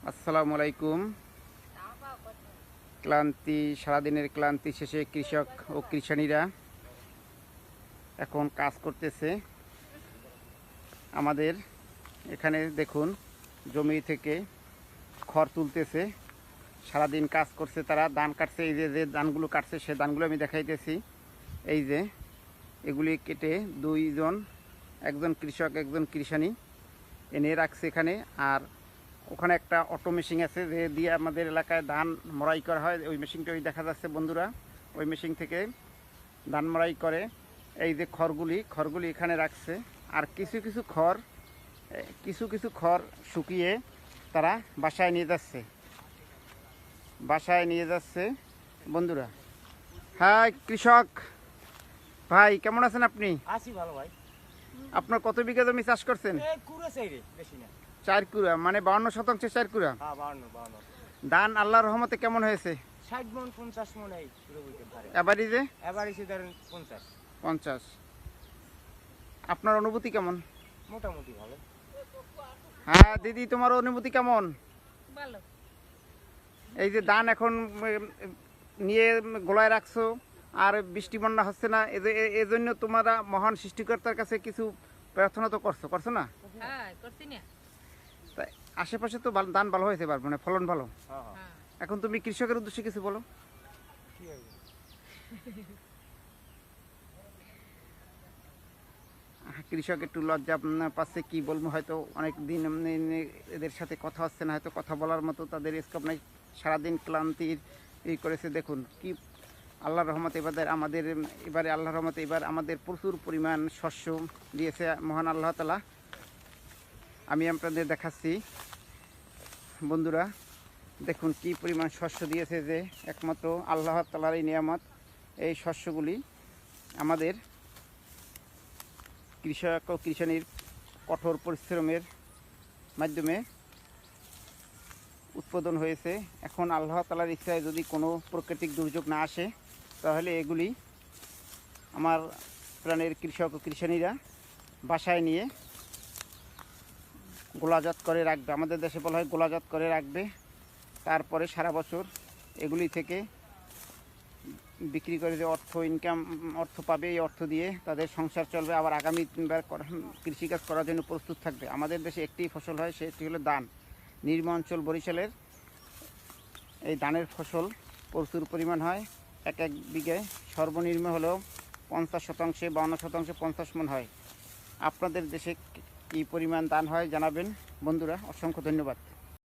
আসসালামু আলাইকুম। সারাদিনের ক্লান্তি শেষে কৃষক ও কৃষানীরা এখন কাজ করতেছে। আমাদের এখানে দেখুন জমি থেকে খড় তুলতেছে, সারাদিন কাজ করছে তারা, ধান কাটছে। এই যে যে ধানগুলো কাটছে সে ধানগুলো আমি দেখাইতেছি। এই যে এগুলি কেটে দুইজন, একজন কৃষক একজন কৃষানী এনে রাখছে এখানে। আর ওখানে একটা অটো মেশিন আছে যে দিয়ে আমাদের এলাকায় ধান মড়াই করা হয়, ওই মেশিনটা ওই দেখা যাচ্ছে বন্ধুরা, ওই মেশিন থেকে ধান মড়াই করে। এই যে খড়গুলি এখানে রাখছে। আর কিছু কিছু খড় শুকিয়ে তারা বাসায় নিয়ে যাচ্ছে বন্ধুরা। হ্যাঁ কৃষক ভাই, কেমন আছেন আপনি? আছি ভালো ভাই। আপনার কত বিঘা জমি চাষ করছেন? 4 কুড়া, মানে 52% 4 কুড়া। হ্যাঁ 52 ধান আল্লাহর রহমতে কেমন হয়েছে? 60 মণ 50 মণ এই শুরু হইতে পারে। এভারেজে ধরেন 50। 50। আপনার অনুভূতি কেমন? মোটামুটি ভালো। হ্যাঁ দিদি, তোমার অনুভূতি কেমন? ভালো। এই যে ধান এখন নিয়ে গোলায় রাখছো, আর বৃষ্টি বন্যা হচ্ছে না, এজন্য তোমরা মহান সৃষ্টিকর্তার কাছে কিছু প্রার্থনা তো করছো না? হ্যাঁ করছি না। তাই আশেপাশে তো ধান ভালো হয়েছে, মানে ফলন ভালো। হ্যাঁ হ্যাঁ। এখন তুমি কৃষকের উদ্দেশ্যে কিছু বলো। কি হইবে? কৃষক একটু লজ্জা পাচ্ছে, কি বলবো, হয়তো অনেক দিন এদের সাথে কথা হচ্ছে না, হয়তো কথা বলার মতো তাদের স্কোপ নাই। সারাদিন ক্লান্তির এই করেছে। দেখুন কি আল্লাহর রহমতে এবার আমাদের প্রচুর পরিমাণ শস্য দিয়েছে মহান আল্লাহ তাআলা। আমি আপনাদের দেখাচ্ছি বন্ধুরা, দেখুন কি পরিমাণ শস্য দিয়েছে, যে একমাত্র আল্লাহ তাআলার এই নিয়ামত। এই শস্যগুলি আমাদের কৃষক ও কৃষানীর কঠোর পরিশ্রমের মাধ্যমে উৎপাদন হয়েছে। এখন আল্লাহ তাআলার ইচ্ছায় যদি কোনো প্রাকৃতিক দুর্যোগ না আসে, তাহলে এগুলি আমার প্রাণের কৃষক ও কৃষানীরা বাসায় নিয়ে গোলাজাত করে রাখবে। আমাদের দেশে বলা হয় গোলাজাত করে রাখবে। তারপরে সারা বছর এগুলি থেকে বিক্রি করে যে অর্থ পাবে, এই অর্থ দিয়ে তাদের সংসার চলবে। আবার আগামীবার কৃষিকাজ করার জন্য প্রস্তুত থাকবে। আমাদের দেশে একটি ফসল হয়, সেটি হলো ধান। নিম্ন অঞ্চল বরিশালের এই ধানের ফসল প্রচুর পরিমাণ হয়। এক বিঘায় সর্বনিম্ন হলেও 50%, 52%, 50 মণ হয়। আপনাদের দেশে কী পরিমাণ ধান হয় জানাবেন বন্ধুরা। অসংখ্য ধন্যবাদ।